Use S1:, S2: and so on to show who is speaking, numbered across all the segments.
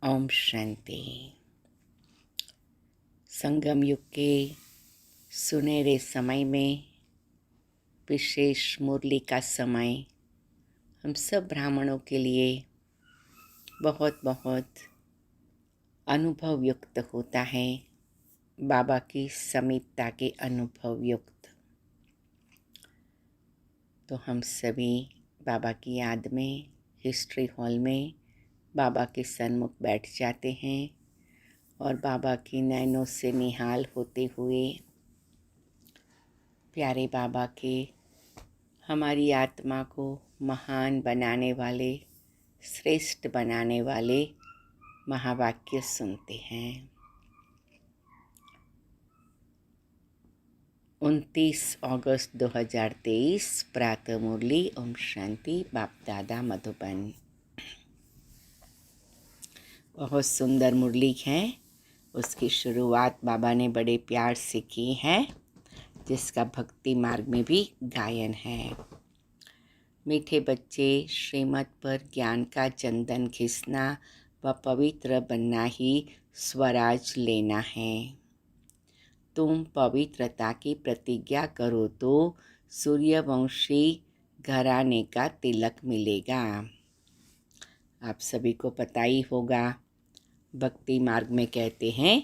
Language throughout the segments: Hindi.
S1: ओम शांति। संगम युग के सुनहरे समय में विशेष मुरली का समय हम सब ब्राह्मणों के लिए बहुत बहुत अनुभव युक्त होता है, बाबा की समीपता के अनुभव युक्त। तो हम सभी बाबा की याद में हिस्ट्री हॉल में बाबा के सन्मुख बैठ जाते हैं और बाबा की नैनों से निहाल होते हुए प्यारे बाबा के हमारी आत्मा को महान बनाने वाले, श्रेष्ठ बनाने वाले महावाक्य सुनते हैं। 29 अगस्त 2023 प्रातः मुरली। ओम शांति। बाप दादा मधुबन। बहुत सुंदर मुरली है। उसकी शुरुआत बाबा ने बड़े प्यार से की है, जिसका भक्ति मार्ग में भी गायन है। मीठे बच्चे, श्रीमत पर ज्ञान का चंदन घिसना व पवित्र बनना ही स्वराज लेना है। तुम पवित्रता की प्रतिज्ञा करो तो सूर्यवंशी घराने का तिलक मिलेगा। आप सभी को पता ही होगा, भक्ति मार्ग में कहते हैं,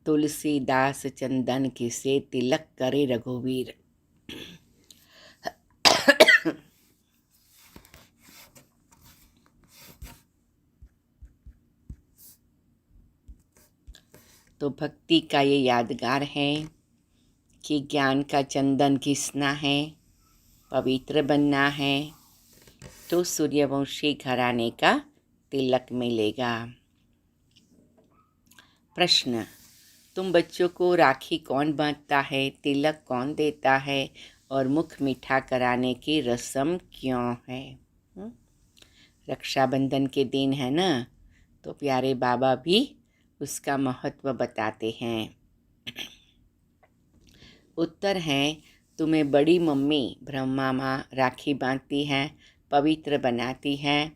S1: तुलसीदास चंदन घिसे तिलक करे रघुवीर। तो भक्ति का ये यादगार है कि ज्ञान का चंदन घिसना है, पवित्र बनना है तो सूर्यवंशी घराने का तिलक मिलेगा। प्रश्न, तुम बच्चों को राखी कौन बांधता है, तिलक कौन देता है और मुख मीठा कराने की रस्म क्यों है? रक्षाबंधन के दिन है ना, तो प्यारे बाबा भी उसका महत्व बताते हैं। उत्तर है, तुम्हें बड़ी मम्मी ब्रह्मा माँ राखी बांधती हैं, पवित्र बनाती हैं।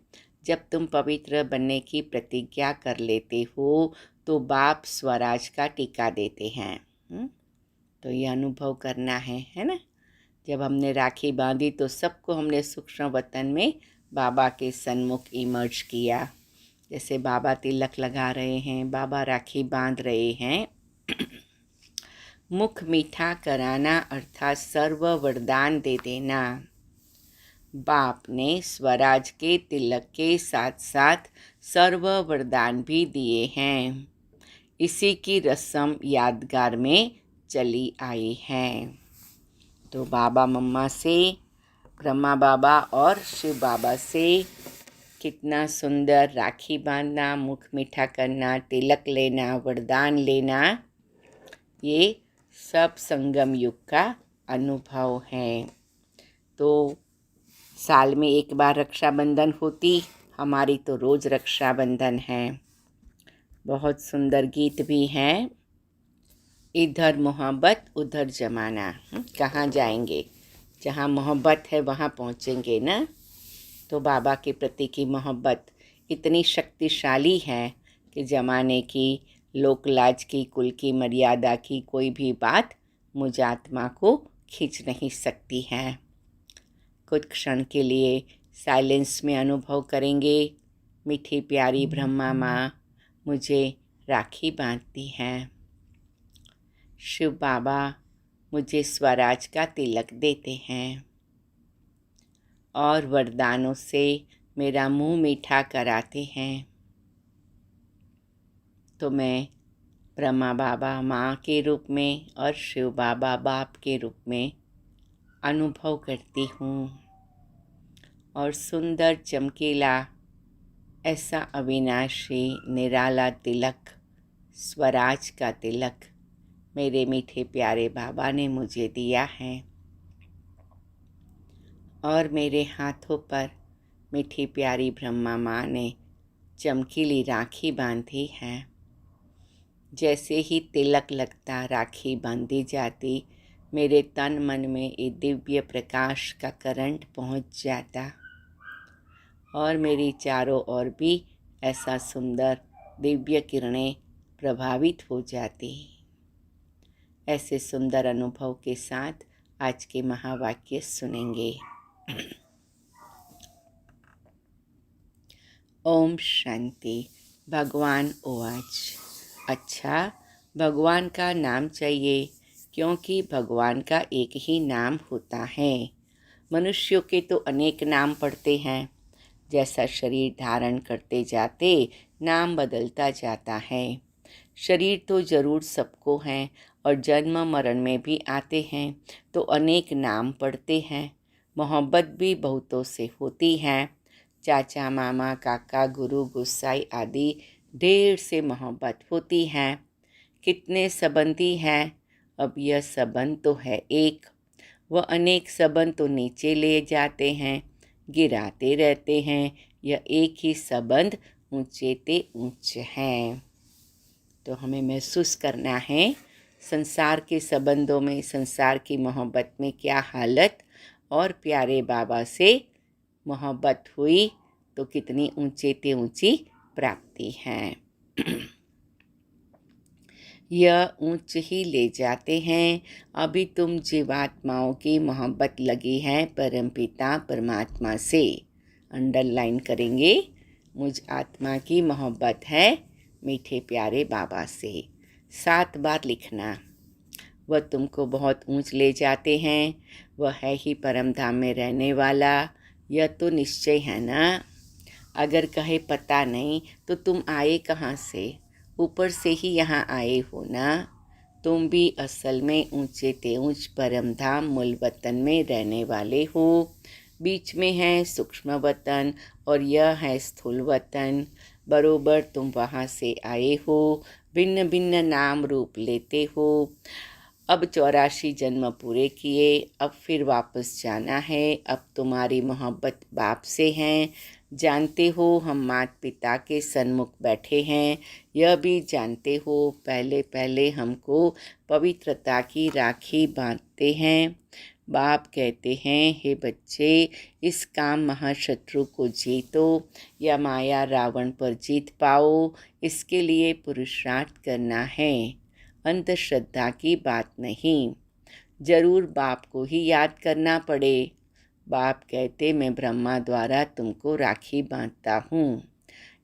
S1: जब तुम पवित्र बनने की प्रतिज्ञा कर लेते हो तो बाप स्वराज का टीका देते हैं। तो ये अनुभव करना है ना। जब हमने राखी बांधी तो सबको हमने सूक्ष्म वतन में बाबा के सन्मुख इमर्ज किया। जैसे बाबा तिलक लगा रहे हैं, बाबा राखी बांध रहे हैं। मुख मीठा कराना अर्थात सर्व वरदान दे देना। बाप ने स्वराज के तिलक के साथ साथ सर्व वरदान भी दिए हैं। इसी की रस्म यादगार में चली आई है। तो बाबा मम्मा से, ब्रह्मा बाबा और शिव बाबा से कितना सुंदर राखी बांधना, मुख मीठा करना, तिलक लेना, वरदान लेना, ये सब संगम युग का अनुभव है। तो साल में एक बार रक्षाबंधन होती, हमारी तो रोज़ रक्षाबंधन है। बहुत सुंदर गीत भी हैं। इधर मोहब्बत उधर जमाना, कहाँ जाएंगे? जहाँ मोहब्बत है वहाँ पहुँचेंगे ना। तो बाबा के प्रति की मोहब्बत इतनी शक्तिशाली है कि ज़माने की, लोक लाज की, कुल की मर्यादा की कोई भी बात मुझ आत्मा को खींच नहीं सकती है। कुछ क्षण के लिए साइलेंस में अनुभव करेंगे। मीठी प्यारी ब्रह्मा माँ मुझे राखी बांधती हैं। शिव बाबा मुझे स्वराज का तिलक देते हैं और वरदानों से मेरा मुंह मीठा कराते हैं। तो मैं ब्रह्मा बाबा माँ के रूप में और शिव बाबा बाप के रूप में अनुभव करती हूँ। और सुंदर चमकीला ऐसा अविनाशी निराला तिलक, स्वराज का तिलक मेरे मीठे प्यारे बाबा ने मुझे दिया है। और मेरे हाथों पर मीठी प्यारी ब्रह्मा माँ ने चमकीली राखी बांधी है। जैसे ही तिलक लगता, राखी बांधी जाती, मेरे तन मन में एक दिव्य प्रकाश का करंट पहुँच जाता और मेरी चारों ओर भी ऐसा सुंदर दिव्य किरणें प्रभावित हो जाती। ऐसे सुंदर अनुभव के साथ आज के महावाक्य सुनेंगे। ओम शांति। भगवान ओवाच। अच्छा, भगवान का नाम चाहिए क्योंकि भगवान का एक ही नाम होता है। मनुष्यों के तो अनेक नाम पड़ते हैं। जैसा शरीर धारण करते जाते नाम बदलता जाता है। शरीर तो जरूर सबको हैं और जन्म मरण में भी आते हैं तो अनेक नाम पड़ते हैं। मोहब्बत भी बहुतों से होती है। चाचा, मामा, काका, गुरु, गुसाई आदि ढेर से मोहब्बत होती है। कितने संबंधी हैं? अब यह संबंध तो है एक। वह अनेक संबंध तो नीचे ले जाते हैं, गिराते रहते हैं। यह एक ही संबंध ऊंचे ते ऊंच हैं। तो हमें महसूस करना है संसार के संबंधों में, संसार की मोहब्बत में क्या हालत, और प्यारे बाबा से मोहब्बत हुई तो कितनी ऊंचे ते ऊंची प्राप्ति है। यह ऊंच ही ले जाते हैं। अभी तुम जीवात्माओं की मोहब्बत लगी है परमपिता परमात्मा से। अंडरलाइन करेंगे, मुझ आत्मा की मोहब्बत है मीठे प्यारे बाबा से। 7 बार लिखना। वह तुमको बहुत ऊंच ले जाते हैं। वह है ही परम धाम में रहने वाला। यह तो निश्चय है ना। अगर कहे पता नहीं तो तुम आए कहाँ से? ऊपर से ही यहाँ आए हो ना। तुम भी असल में ऊंचे ते ऊंच परम धाम मूल वतन में रहने वाले हो। बीच में है सूक्ष्म वतन और यह है स्थूल वतन। बरोबर तुम वहाँ से आए हो। भिन्न भिन्न नाम रूप लेते हो। अब 84 जन्म पूरे किए, अब फिर वापस जाना है। अब तुम्हारी मोहब्बत बाप से है। जानते हो हम माता पिता के सन्मुख बैठे हैं। यह भी जानते हो पहले पहले हमको पवित्रता की राखी बांधते हैं। बाप कहते हैं, हे बच्चे, इस काम महाशत्रु को जीतो या माया रावण पर जीत पाओ, इसके लिए पुरुषार्थ करना है। अंधश्रद्धा की बात नहीं। जरूर बाप को ही याद करना पड़े। बाप कहते, मैं ब्रह्मा द्वारा तुमको राखी बांधता हूँ।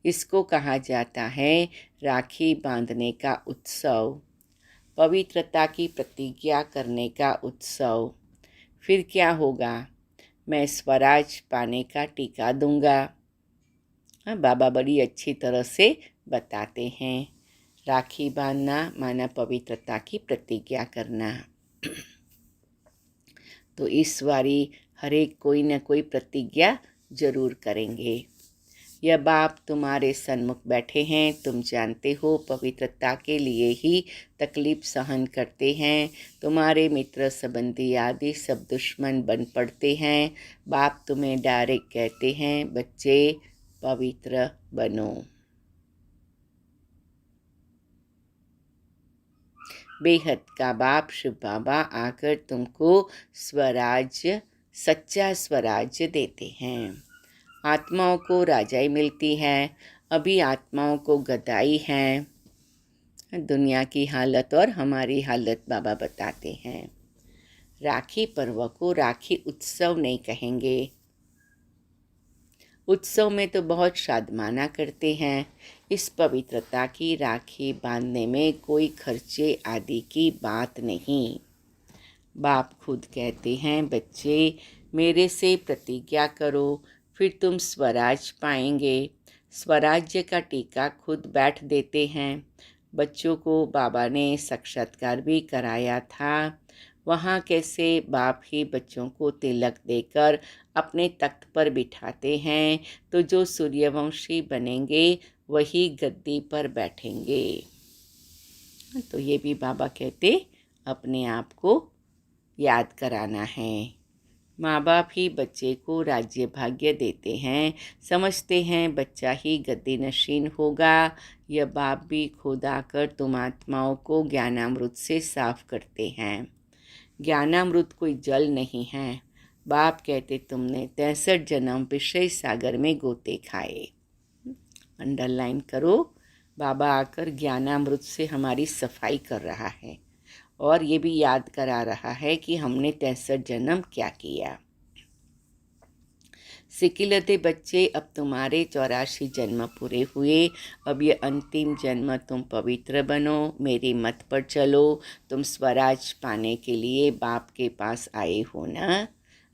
S1: इसको कहा जाता है राखी बांधने का उत्सव, पवित्रता की प्रतिज्ञा करने का उत्सव। फिर क्या होगा? मैं स्वराज पाने का टीका दूंगा। बाबा बड़ी अच्छी तरह से बताते हैं। राखी बांधना माना पवित्रता की प्रतिज्ञा करना। तो इस बारी हर एक कोई न कोई प्रतिज्ञा जरूर करेंगे। यह बाप तुम्हारे सन्मुख बैठे हैं। तुम जानते हो पवित्रता के लिए ही तकलीफ सहन करते हैं। तुम्हारे मित्र संबंधी आदि सब दुश्मन बन पड़ते हैं। बाप तुम्हें डायरेक्ट कहते हैं, बच्चे पवित्र बनो। बेहद का बाप शिव बाबा आकर तुमको स्वराज्य, सच्चा स्वराज्य देते हैं। आत्माओं को राजाई मिलती है, अभी आत्माओं को गदाई है। दुनिया की हालत और हमारी हालत बाबा बताते हैं। राखी पर्व को राखी उत्सव नहीं कहेंगे। उत्सव में तो बहुत शादमाना करते हैं। इस पवित्रता की राखी बांधने में कोई खर्चे आदि की बात नहीं। बाप खुद कहते हैं, बच्चे मेरे से प्रतिज्ञा करो, फिर तुम स्वराज पाएंगे। स्वराज्य का टीका खुद बैठ देते हैं। बच्चों को बाबा ने साक्षात्कार भी कराया था। वहाँ कैसे बाप ही बच्चों को तिलक देकर अपने तख्त पर बिठाते हैं, तो जो सूर्यवंशी बनेंगे वही गद्दी पर बैठेंगे। तो ये भी बाबा कहते अपने आप को याद कराना है। माँ बाप ही बच्चे को राज्य भाग्य देते हैं, समझते हैं बच्चा ही गद्दी नशीन होगा। यह बाप भी खुद आकर तुम आत्माओं को ज्ञानामृत से साफ करते हैं। ज्ञानामृत कोई जल नहीं है। बाप कहते तुमने 63 जन्म विषय सागर में गोते खाए। अंडरलाइन करो। बाबा आकर ज्ञानामृत से हमारी सफाई कर रहा है और ये भी याद करा रहा है कि हमने 63 जन्म क्या किया। सिकिलते बच्चे, अब तुम्हारे 84 जन्म पूरे हुए। अब ये अंतिम जन्म तुम पवित्र बनो, मेरी मत पर चलो। तुम स्वराज पाने के लिए बाप के पास आए हो ना।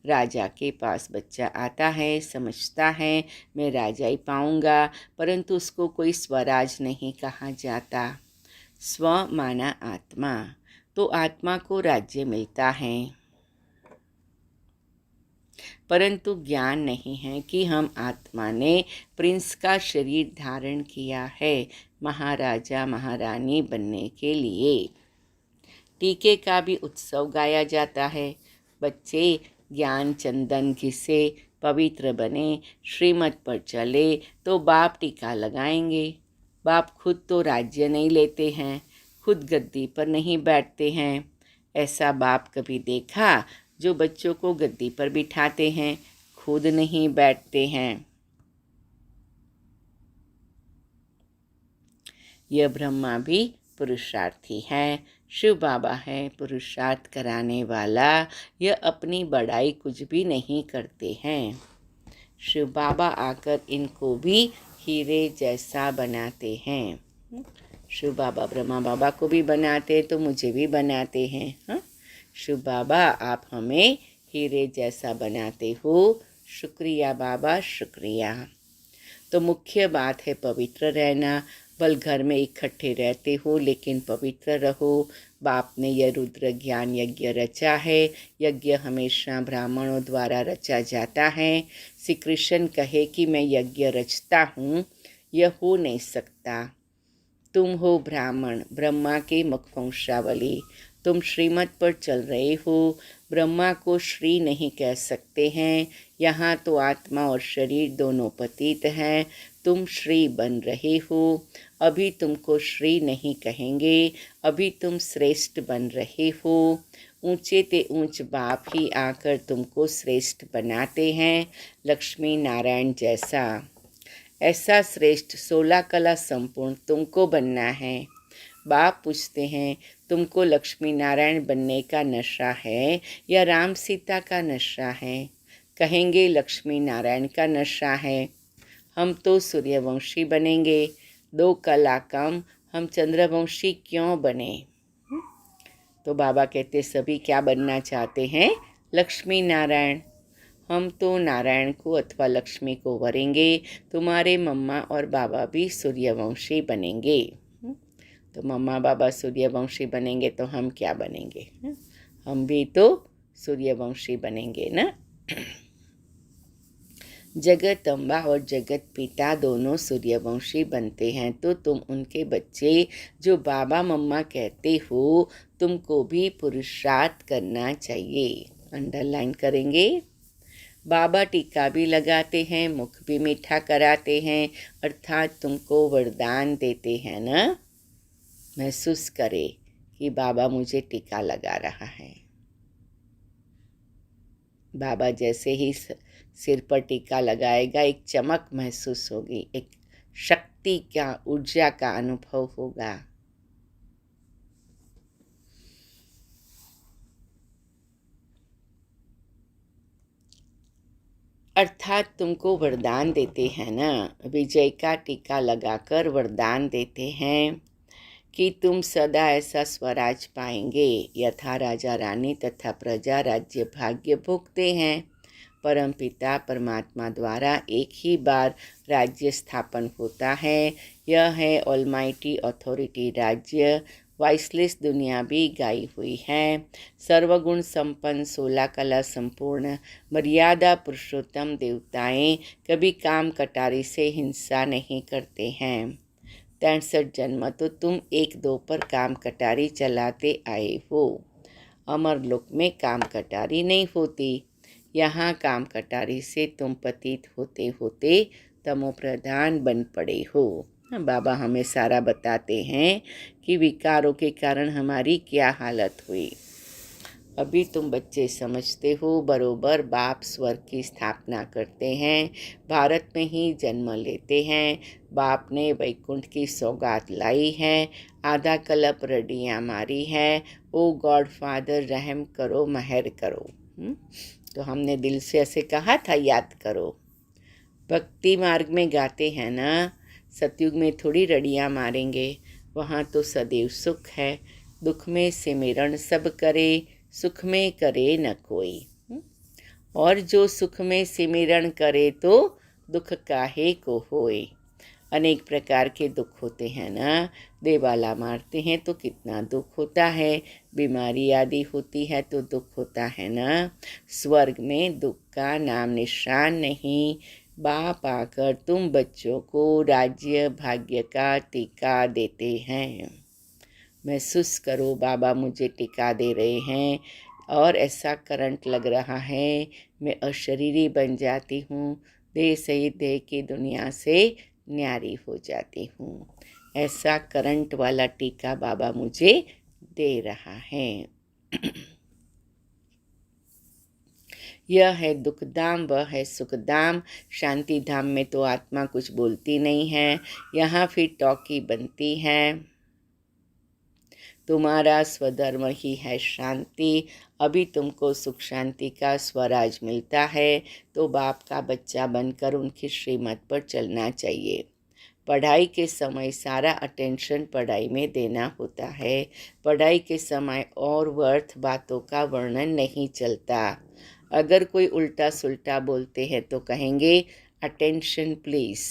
S1: राजा के पास बच्चा आता है, समझता है मैं राजा ही पाऊंगा, परंतु उसको कोई स्वराज नहीं कहा जाता। स्व माना आत्मा, तो आत्मा को राज्य मिलता है, परंतु ज्ञान नहीं है कि हम आत्मा ने प्रिंस का शरीर धारण किया है महाराजा महारानी बनने के लिए। टीके का भी उत्सव गाया जाता है। बच्चे ज्ञान चंदन घिसे पवित्र बने, श्रीमत पर चले तो बाप टीका लगाएंगे। बाप खुद तो राज्य नहीं लेते हैं, खुद गद्दी पर नहीं बैठते हैं। ऐसा बाप कभी देखा जो बच्चों को गद्दी पर बिठाते हैं, खुद नहीं बैठते हैं। यह ब्रह्मा भी पुरुषार्थी है, शिव बाबा है पुरुषार्थ कराने वाला। यह अपनी बड़ाई कुछ भी नहीं करते हैं। शिव बाबा आकर इनको भी हीरे जैसा बनाते हैं। शिव बाबा ब्रह्मा बाबा को भी बनाते तो मुझे भी बनाते हैं। हाँ, शिव बाबा आप हमें हीरे जैसा बनाते हो, शुक्रिया बाबा शुक्रिया। तो मुख्य बात है पवित्र रहना। भल घर में इकट्ठे रहते हो लेकिन पवित्र रहो। बाप ने यह रुद्र ज्ञान यज्ञ रचा है। यज्ञ हमेशा ब्राह्मणों द्वारा रचा जाता है। श्री कृष्ण कहे कि मैं यज्ञ रचता हूँ, यह हो नहीं सकता। तुम हो ब्राह्मण, ब्रह्मा के मुखवंशावली, तुम श्रीमत पर चल रहे हो। ब्रह्मा को श्री नहीं कह सकते हैं। यहाँ तो आत्मा और शरीर दोनों पतित हैं। तुम श्री बन रहे हो। अभी तुमको श्री नहीं कहेंगे, अभी तुम श्रेष्ठ बन रहे हो। ऊंचे ते ऊंच बाप ही आकर तुमको श्रेष्ठ बनाते हैं, लक्ष्मी नारायण जैसा। ऐसा श्रेष्ठ 16 कला संपूर्ण तुमको बनना है। बाप पूछते हैं तुमको लक्ष्मी नारायण बनने का नशा है या राम सीता का नशा है? कहेंगे लक्ष्मी नारायण का नशा है। हम तो सूर्यवंशी बनेंगे, 2 कला कम, हम चंद्रवंशी क्यों बने? तो बाबा कहते सभी क्या बनना चाहते हैं? लक्ष्मी नारायण। हम तो नारायण को अथवा लक्ष्मी को वरेंगे। तुम्हारे मम्मा और बाबा भी सूर्यवंशी बनेंगे। तो मम्मा बाबा सूर्यवंशी बनेंगे तो हम क्या बनेंगे? हम भी तो सूर्यवंशी बनेंगे ना। जगत अम्बा और जगत पिता दोनों सूर्यवंशी बनते हैं, तो तुम उनके बच्चे जो बाबा मम्मा कहते हो, तुमको भी पुरुषार्थ करना चाहिए। अंडरलाइन करेंगे। बाबा टीका भी लगाते हैं, मुख भी मीठा कराते हैं, अर्थात तुमको वरदान देते हैं ना। महसूस करे कि बाबा मुझे टीका लगा रहा है। बाबा जैसे ही सिर पर टीका लगाएगा, एक चमक महसूस होगी, एक शक्ति का, ऊर्जा का अनुभव होगा। अर्थात तुमको वरदान देते हैं ना। विजय का टीका लगाकर वरदान देते हैं कि तुम सदा ऐसा स्वराज पाएंगे। यथा राजा रानी तथा प्रजा राज्य भाग्य भोगते हैं। परमपिता परमात्मा द्वारा एक ही बार राज्य स्थापन होता है। यह है ऑलमाइटी अथॉरिटी राज्य। वाइसलेस दुनिया भी गाई हुई है। सर्वगुण संपन्न 16 कला संपूर्ण मर्यादा पुरुषोत्तम देवताएं कभी काम कटारी से हिंसा नहीं करते हैं। 63 जन्म तो तुम 1-2 पर काम कटारी चलाते आए हो। अमरलोक में काम कटारी नहीं होती। यहाँ काम कटारी से तुम पतित होते होते तमो प्रधान बन पड़े हो। बाबा हमें सारा बताते हैं कि विकारों के कारण हमारी क्या हालत हुई। अभी तुम बच्चे समझते हो, बरोबर बाप स्वर्ग की स्थापना करते हैं, भारत में ही जन्म लेते हैं। बाप ने वैकुंठ की सौगात लाई है, आधा कलप रडियाँ मारी है। ओ गॉड फादर रहम करो, महर करो। तो हमने दिल से ऐसे कहा था, याद करो। भक्ति मार्ग में गाते हैं ना, सतयुग में थोड़ी रड़ियाँ मारेंगे, वहाँ तो सदैव सुख है। दुख में सिमरण सब करे, सुख में करे न कोई। और जो सुख में सिमरण करे तो दुख काहे को होए। अनेक प्रकार के दुख होते हैं ना, देवाला मारते हैं तो कितना दुख होता है, बीमारी आदि होती है तो दुख होता है ना। स्वर्ग में दुख का नाम निशान नहीं। बाप आकर तुम बच्चों को राज्य भाग्य का टीका देते हैं। महसूस करो, बाबा मुझे टीका दे रहे हैं और ऐसा करंट लग रहा है, मैं अशरीरी बन जाती हूँ, देह सहित देह की दुनिया से न्यारी हो जाती हूँ। ऐसा करंट वाला टीका बाबा मुझे दे रहा है। यह है दुखधाम, वह है सुखधाम। शांति धाम में तो आत्मा कुछ बोलती नहीं है, यहाँ फिर टॉकी बनती है। तुम्हारा स्वधर्म ही है शांति। अभी तुमको सुख शांति का स्वराज मिलता है, तो बाप का बच्चा बनकर उनकी श्रीमत पर चलना चाहिए। पढ़ाई के समय सारा अटेंशन पढ़ाई में देना होता है। पढ़ाई के समय और व्यर्थ बातों का वर्णन नहीं चलता। अगर कोई उल्टा सुल्टा बोलते हैं तो कहेंगे अटेंशन प्लीज़।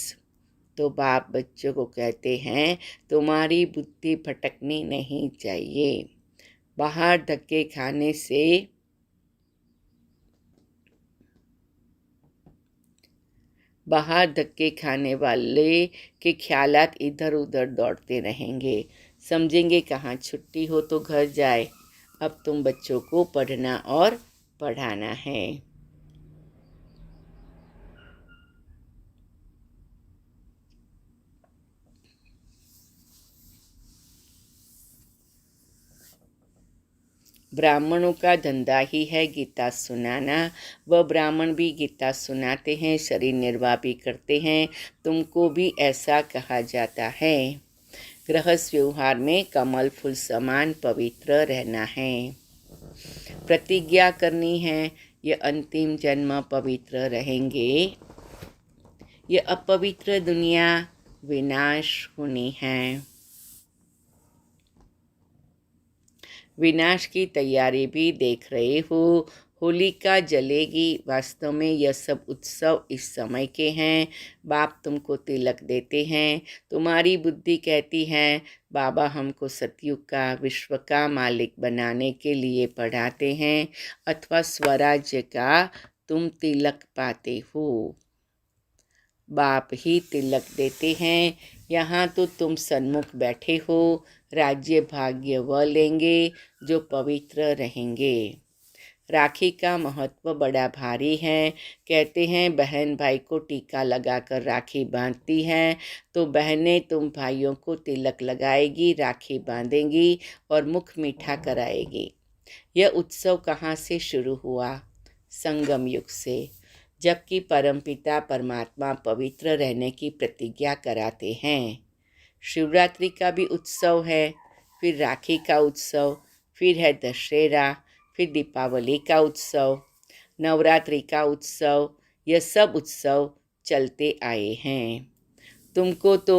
S1: तो बाप बच्चों को कहते हैं तुम्हारी बुद्धि भटकनी नहीं चाहिए। बाहर धक्के खाने से बाहर धक्के खाने वाले के ख्यालात इधर उधर दौड़ते रहेंगे, समझेंगे कहाँ छुट्टी हो तो घर जाए। अब तुम बच्चों को पढ़ना और पढ़ाना है। ब्राह्मणों का धंधा ही है गीता सुनाना। वह ब्राह्मण भी गीता सुनाते हैं, शरीर निर्वाह भी करते हैं। तुमको भी ऐसा कहा जाता है। गृहस्थ व्यवहार में कमल फूल समान पवित्र रहना है। प्रतिज्ञा करनी है, ये अंतिम जन्म पवित्र रहेंगे। ये अपवित्र दुनिया विनाश होनी है। विनाश की तैयारी भी देख रहे हो। होलिका जलेगी। वास्तव में यह सब उत्सव इस समय के हैं। बाप तुमको तिलक देते हैं। तुम्हारी बुद्धि कहती है बाबा हमको सतयुग का विश्व का मालिक बनाने के लिए पढ़ाते हैं, अथवा स्वराज्य का तुम तिलक पाते हो। बाप ही तिलक देते हैं। यहाँ तो तुम सन्मुख बैठे हो। राज्य भाग्य वह लेंगे जो पवित्र रहेंगे। राखी का महत्व बड़ा भारी है। कहते हैं बहन भाई को टीका लगाकर राखी बांधती है, तो बहनें तुम भाइयों को तिलक लगाएगी, राखी बांधेंगी और मुख मीठा कराएगी। यह उत्सव कहाँ से शुरू हुआ? संगम युग से, जबकि परमपिता परमात्मा पवित्र रहने की प्रतिज्ञा कराते हैं। शिवरात्रि का भी उत्सव है, फिर राखी का उत्सव, फिर है दशहरा, फिर दीपावली का उत्सव, नवरात्रि का उत्सव। यह सब उत्सव चलते आए हैं। तुमको तो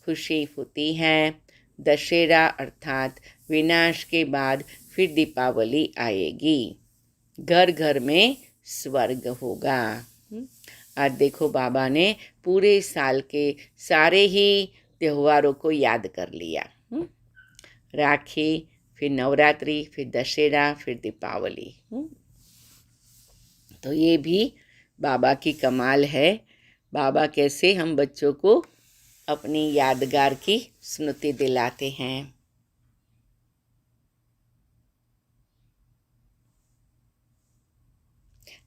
S1: खुशी होती है। दशहरा अर्थात विनाश के बाद फिर दीपावली आएगी। घर घर में स्वर्ग होगा। आज देखो बाबा ने पूरे साल के सारे ही त्योहारों को याद कर लिया। राखी, फिर नवरात्रि, फिर दशहरा, फिर दीपावली। तो ये भी बाबा की कमाल है। बाबा कैसे हम बच्चों को अपनी यादगार की स्मृति दिलाते हैं।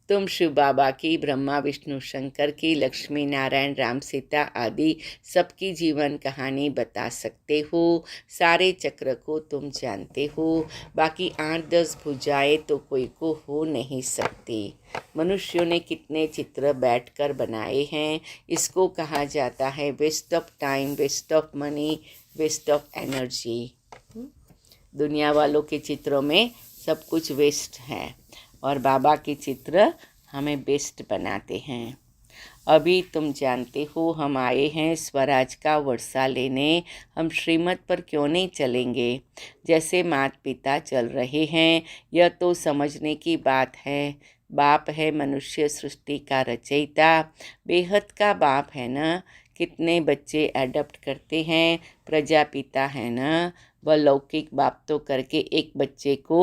S1: तुम शिव बाबा की, ब्रह्मा विष्णु शंकर की, लक्ष्मी नारायण राम सीता आदि सबकी जीवन कहानी बता सकते हो। सारे चक्र को तुम जानते हो। बाकी 8-10 भुजाएं तो कोई को हो नहीं सकती। मनुष्यों ने कितने चित्र बैठकर बनाए हैं। इसको कहा जाता है waste of time, waste of money, waste of energy. दुनिया वालों के चित्रों में सब कुछ वेस्ट है और बाबा के चित्र हमें बेस्ट बनाते हैं। अभी तुम जानते हो हम आए हैं स्वराज का वर्षा लेने। हम श्रीमत पर क्यों नहीं चलेंगे? जैसे माता पिता चल रहे हैं, यह तो समझने की बात है। बाप है मनुष्य सृष्टि का रचयिता, बेहद का बाप है ना। कितने बच्चे एडप्ट करते हैं, प्रजापिता है ना। वह लौकिक बाप तो करके एक बच्चे को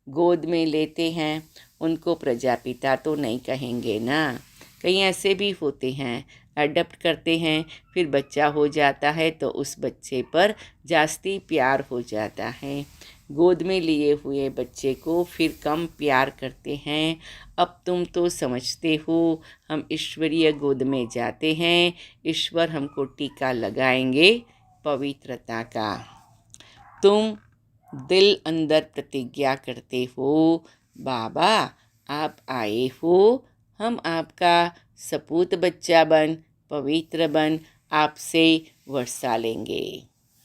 S1: गोद में लेते हैं, उनको प्रजापिता तो नहीं कहेंगे ना। कई ऐसे भी होते हैं, अडप्ट करते हैं, फिर बच्चा हो जाता है तो उस बच्चे पर जास्ती प्यार हो जाता है। गोद में लिए हुए बच्चे को फिर कम प्यार करते हैं। अब तुम तो समझते हो, हम ईश्वरीय गोद में जाते हैं, ईश्वर हमको टीका लगाएंगे पवित्रता का। तुम दिल अंदर प्रतिज्ञा करते हो, बाबा आप आए हो, हम आपका सपूत बच्चा बन, पवित्र बन, आपसे वर्षा लेंगे।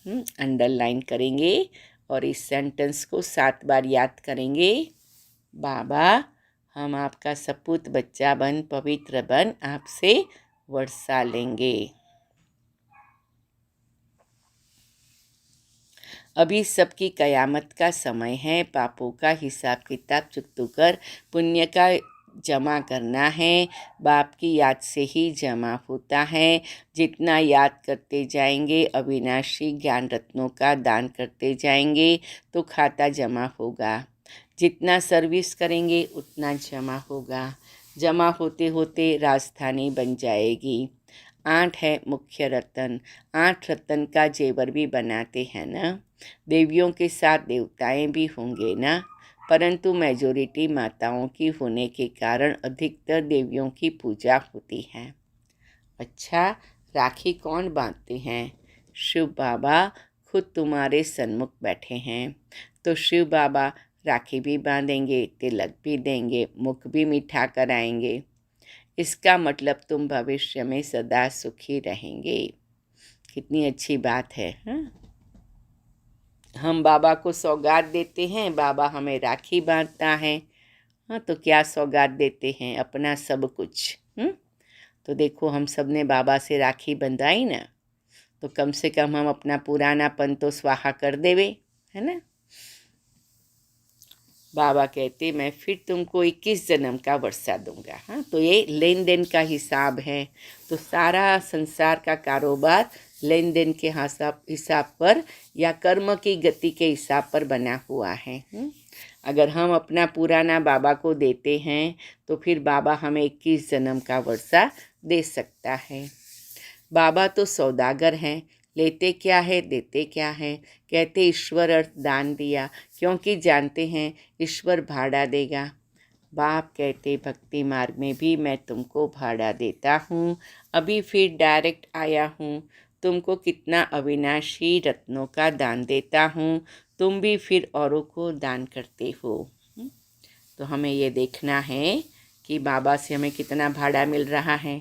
S1: अंडरलाइन करेंगे और इस सेंटेंस को 7 बार याद करेंगे। बाबा हम आपका सपूत बच्चा बन, पवित्र बन, आपसे वर्षा लेंगे। अभी सबकी कयामत का समय है। पापों का हिसाब किताब चुकतू कर पुण्य का जमा करना है। बाप की याद से ही जमा होता है। जितना याद करते जाएंगे, अविनाशी ज्ञान रत्नों का दान करते जाएंगे तो खाता जमा होगा। जितना सर्विस करेंगे उतना जमा होगा। जमा होते होते राजधानी बन जाएगी। 8 है मुख्य रत्न। 8 रत्न का जेवर भी बनाते हैं ना। देवियों के साथ देवताएं भी होंगे ना, परंतु मेजॉरिटी माताओं की होने के कारण अधिकतर देवियों की पूजा होती है। अच्छा, राखी कौन बांधते हैं? शिव बाबा खुद तुम्हारे सन्मुख बैठे हैं, तो शिव बाबा राखी भी बांधेंगे, तिलक भी देंगे, मुख भी मीठा कराएंगे। इसका मतलब तुम भविष्य में सदा सुखी रहेंगे। कितनी अच्छी बात है। हम बाबा को सौगात देते हैं, बाबा हमें राखी बांधता है। तो क्या सौगात देते हैं? अपना सब कुछ। तो देखो हम सब ने बाबा से राखी बंधाई ना, तो कम से कम हम अपना पुरानापन तो स्वाहा कर देवे, है ना। बाबा कहते मैं फिर तुमको 21 जन्म का वर्षा दूंगा। तो ये लेन देन का हिसाब है। तो सारा संसार का कारोबार लेन देन के हिसाब पर या कर्म की गति के हिसाब पर बना हुआ है। अगर हम अपना पुराना बाबा को देते हैं तो फिर बाबा हमें 21 जन्म का वर्षा दे सकता है। बाबा तो सौदागर हैं, लेते क्या है देते क्या है। कहते ईश्वर अर्थ दान दिया, क्योंकि जानते हैं ईश्वर भाड़ा देगा। बाप कहते भक्ति मार्ग में भी मैं तुमको भाड़ा देता हूँ। अभी फिर डायरेक्ट आया हूँ, तुमको कितना अविनाशी रत्नों का दान देता हूँ, तुम भी फिर औरों को दान करते हो। तो हमें ये देखना है कि बाबा से हमें कितना भाड़ा मिल रहा है।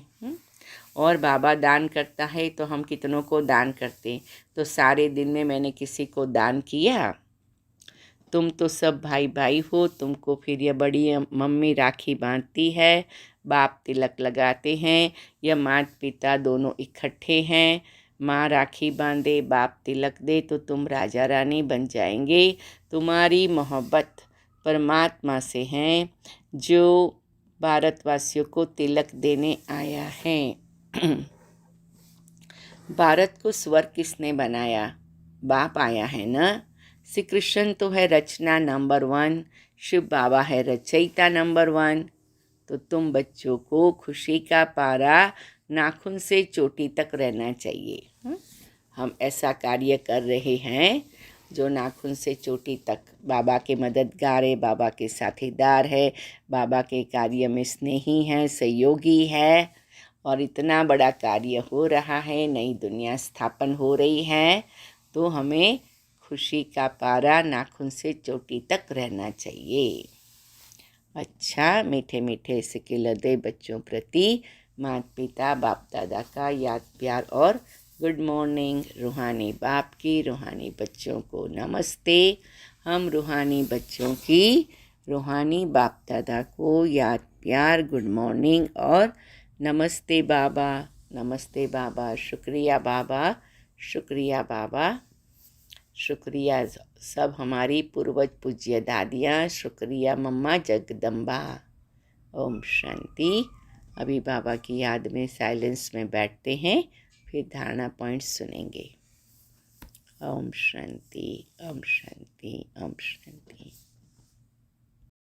S1: और बाबा दान करता है तो हम कितनों को दान करते। तो सारे दिन में मैंने किसी को दान किया? तुम तो सब भाई भाई हो। तुमको फिर यह बड़ी मम्मी राखी बांधती है, बाप तिलक लगाते हैं। यह माता पिता दोनों इकट्ठे हैं। माँ राखी बांधे, बाप तिलक दे तो तुम राजा रानी बन जाएंगे। तुम्हारी मोहब्बत परमात्मा से है जो भारतवासियों को तिलक देने आया है। भारत को स्वर्ग किसने बनाया? बाप आया है ना। श्री कृष्ण तो है रचना नंबर 1, शिव बाबा है रचयिता नंबर 1। तो तुम बच्चों को खुशी का पारा नाखून से चोटी तक रहना चाहिए। हम ऐसा कार्य कर रहे हैं जो नाखून से चोटी तक बाबा के मददगार है, बाबा के साथीदार है, बाबा के कार्य में स्नेही है, सहयोगी है। और इतना बड़ा कार्य हो रहा है, नई दुनिया स्थापन हो रही है, तो हमें खुशी का पारा नाखून से चोटी तक रहना चाहिए। अच्छा, मीठे मीठे सिकिल हृदय बच्चों प्रति माता पिता बाप दादा का याद प्यार और गुड मॉर्निंग। रूहानी बाप की रूहानी बच्चों को नमस्ते। हम रूहानी बच्चों की रूहानी बाप दादा को याद प्यार, गुड मॉर्निंग और नमस्ते बाबा, नमस्ते बाबा, शुक्रिया बाबा, शुक्रिया बाबा, शुक्रिया सब हमारी पूर्वज पूज्य दादियाँ, शुक्रिया मम्मा जगदम्बा। ओम शांति। अभी बाबा की याद में साइलेंस में बैठते हैं, फिर धारणा पॉइंट्स सुनेंगे। ओम शांति, ओम शांति, ओम शांति।